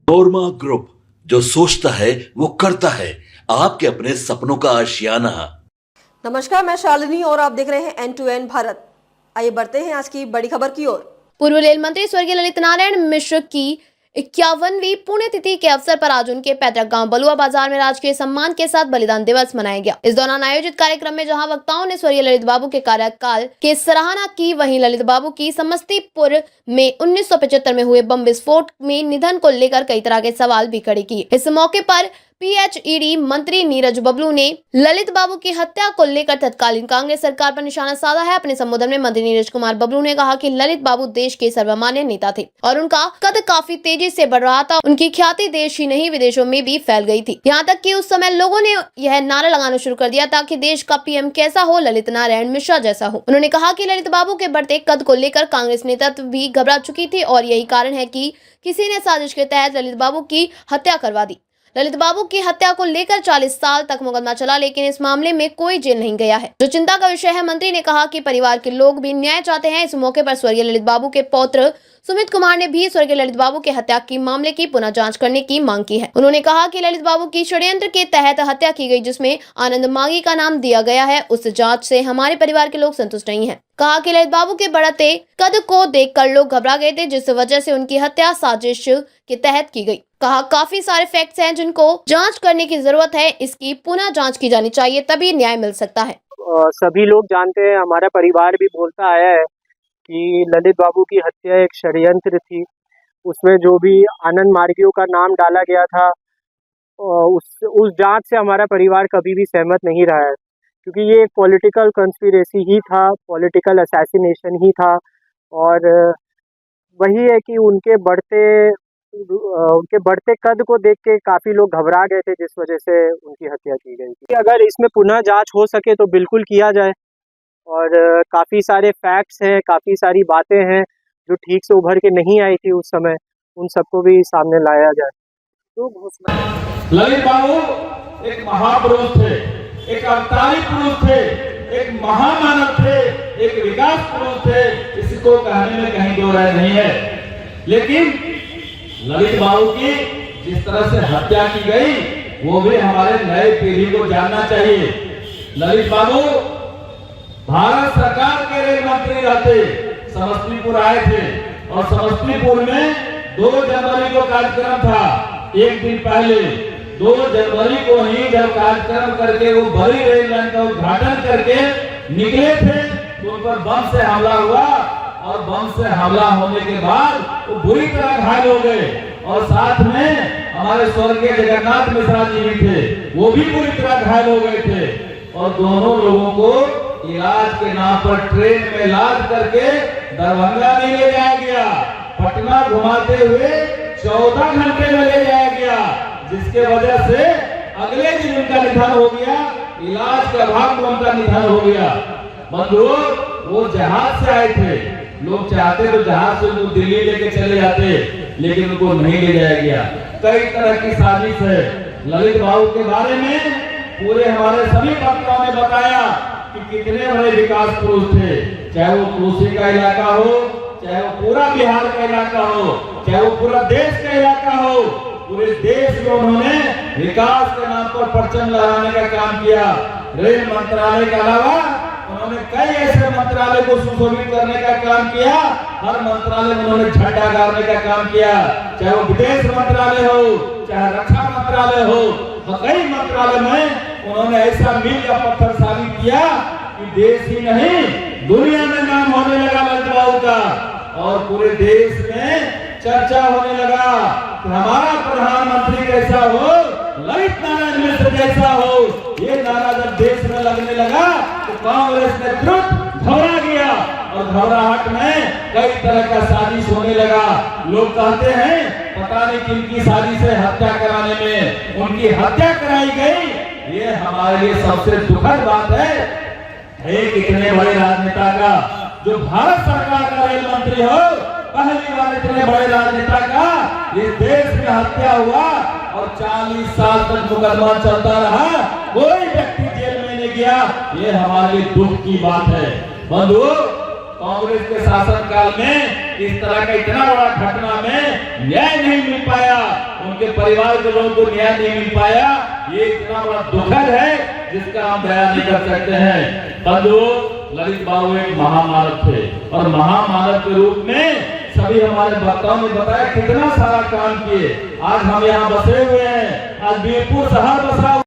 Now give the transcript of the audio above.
नोरमा group, जो सोचता है वो करता है, आपके अपने सपनों का आशियाना। नमस्कार, मैं शालिनी और आप देख रहे हैं N2N भारत। आइए बढ़ते हैं आज की बड़ी खबर की ओर। पूर्व रेल मंत्री स्वर्गीय ललित नारायण मिश्र की 51वीं पुण्यतिथि के अवसर पर आज उनके पैतृक गांव बलुआ बाजार में राजकीय सम्मान के साथ बलिदान दिवस मनाया गया। इस दौरान आयोजित कार्यक्रम में जहां वक्ताओं ने स्वर्गीय ललित बाबू के कार्यकाल के सराहना की, वहीं ललित बाबू की समस्तीपुर में 1975 में हुए बम विस्फोट में निधन को लेकर कई तरह के सवाल भी खड़े किए। इस मौके पर PHED मंत्री नीरज बबलू ने ललित बाबू की हत्या को लेकर तत्कालीन कांग्रेस सरकार पर निशाना साधा है। अपने संबोधन में मंत्री नीरज कुमार बबलू ने कहा कि ललित बाबू देश के सर्वमान्य नेता थे और उनका कद काफी तेजी से बढ़ रहा था। उनकी ख्याति देश ही नहीं विदेशों में भी फैल गई थी। यहाँ तक कि उस समय लोगों ने यह नारा लगाना शुरू कर दिया था कि देश का PM कैसा हो, ललित नारायण मिश्रा जैसा हो। उन्होंने कहा कि ललित बाबू के बढ़ते कद को लेकर कांग्रेस नेतृत्व भी घबरा चुकी थी और यही कारण है कि किसी ने साजिश के तहत ललित बाबू की हत्या करवा दी। ललित बाबू की हत्या को लेकर 40 साल तक मुकदमा चला, लेकिन इस मामले में कोई जेल नहीं गया है, जो चिंता का विषय है। मंत्री ने कहा कि परिवार के लोग भी न्याय चाहते हैं। इस मौके पर स्वर्गीय ललित बाबू के पौत्र सुमित कुमार ने भी स्वर्गीय ललित बाबू के हत्या की मामले की पुनः जांच करने की मांग की है। उन्होंने कहा कि ललित बाबू की षड्यंत्र के तहत हत्या की गई, जिसमें आनंद मागी का नाम दिया गया है, उस जांच से हमारे परिवार के लोग संतुष्ट नहीं हैं। कहा कि ललित बाबू के बढ़ते कद को देखकर लोग घबरा गए थे, जिस वजह से उनकी हत्या साजिश के तहत की गई। कहा काफी सारे फैक्ट्स हैं जिनको जांच करने की जरूरत है, इसकी पुनः जांच की जानी चाहिए, तभी न्याय मिल सकता है। सभी लोग जानते हैं, हमारा परिवार भी बोलता आया है कि ललित बाबू की हत्या एक षड्यंत्र थी। उसमें जो भी आनंद मार्गियों का नाम डाला गया था, उस जांच से हमारा परिवार कभी भी सहमत नहीं रहा है, क्योंकि ये एक पॉलिटिकल कंस्पिरेसी ही था, पॉलिटिकल असैसिनेशन ही था। और वही है कि उनके बढ़ते कद को देख के काफ़ी लोग घबरा गए थे, जिस वजह से उनकी हत्या की गई थी। अगर इसमें पुनः जांच हो सके तो बिल्कुल किया जाए, और काफ़ी सारे फैक्ट्स हैं, काफ़ी सारी बातें हैं जो ठीक से उभर के नहीं आई थी उस समय, उन सबको भी सामने लाया जाए। तो ललित बाबू एक महापुरुष थे, एक अवतारी पुरुष थे, एक महामानव थे, एक विकास पुरुष थे, इसको कहने में कहीं दो राय नहीं है। लेकिन ललित बाबू की जिस तरह से हत्या की गई, वो भी हमारे नए पीढ़ी को जानना चाहिए। ललित बाबू भारत सरकार के रेल मंत्री रहते, समस्तीपुर आए थे और समस्तीपुर में 2 जनवरी को कार्यक्रम था। एक दिन पहले 2 जनवरी को ही जब कार्यक्रम करके वो बड़ी रेल लाइन का उद्घाटन करके निकले थे, तो उन पर बम से हमला हुआ और बम से हमला होने के बाद वो बुरी तरह घायल हो गए। और साथ में हमारे स्वर्गीय जगन्नाथ मिश्रा जी भी थे, वो भी बुरी तरह घायल हो गए थे। और दोनों लोगों को इलाज के नाम पर ट्रेन में लाद करके दरभंगा नहीं ले जाया गया, पटना घुमाते हुए 14 घंटे में ले जाया गया, जिसके वजह से अगले दिन उनका निधन हो गया। इलाज के अभाव में उनका निधन हो गया। बंधुओं, वो जहाज से आए थे, लोग चाहते तो जहाज से उनको दिल्ली लेके चले जाते, लेकिन उनको नहीं ले जाया गया। कई तरह की साजिश है। ललित बाबू के बारे में पूरे हमारे सभी वक्ताओं ने बताया कि कितने बड़े विकास पुरुष थे, चाहे वो कोसी का इलाका हो, चाहे वो पूरा बिहार का इलाका हो, चाहे वो पूरा देश का इलाका हो। पूरे देश में उन्होंने विकास के नाम पर परचम लहराने का काम किया। रेल मंत्रालय के अलावा उन्होंने कई ऐसे मंत्रालय को सुशोभित करने का काम किया। हर मंत्रालय में उन्होंने झंडा गाड़ने का काम किया, चाहे वो विदेश मंत्रालय हो, चाहे रक्षा मंत्रालय हो। कई मंत्रालय में उन्होंने ऐसा मील का पत्थर साबित किया कि देश ही नहीं दुनिया में नाम होने लगा ललित बाबू का, और पूरे देश में चर्चा होने लगा कि हमारा प्रधानमंत्री कैसा हो, ललित नारायण मिश्र जैसा हो। ये नारा जब देश में लगने लगा तो कांग्रेस नेतृत्व घबरा गया और घबराहट में कई तरह का साजिश होने लगा। लोग कहते हैं पता नहीं किनकी साजिश से हत्या कराने में उनकी हत्या कराई गई। ये हमारे लिए सबसे दुखद बात है। एक इतने बड़े राजनेता का, जो भारत सरकार का रेल मंत्री हो, पहली बार इतने बड़े राजनेता का इस देश में हत्या हुआ और 40 साल तक मुकदमा चलता रहा, कोई व्यक्ति जेल में नहीं गया। ये हमारे लिए दुख की बात है। बंधुओं, कांग्रेस के शासनकाल में इस तरह का इतना बड़ा घटना में न्याय नहीं मिल पाया, उनके परिवार के लोगों को न्याय नहीं मिल पाया। ये इतना बड़ा दुखद है जिसका हम बयान नहीं कर सकते हैं। बंधुओं, ललित बाबू एक महामानव थे और महामानव के रूप में सभी हमारे वक्ताओं ने बताया कितना सारा काम किए। आज हम यहाँ बसे हुए हैं, आज वीरपुर शहर बसा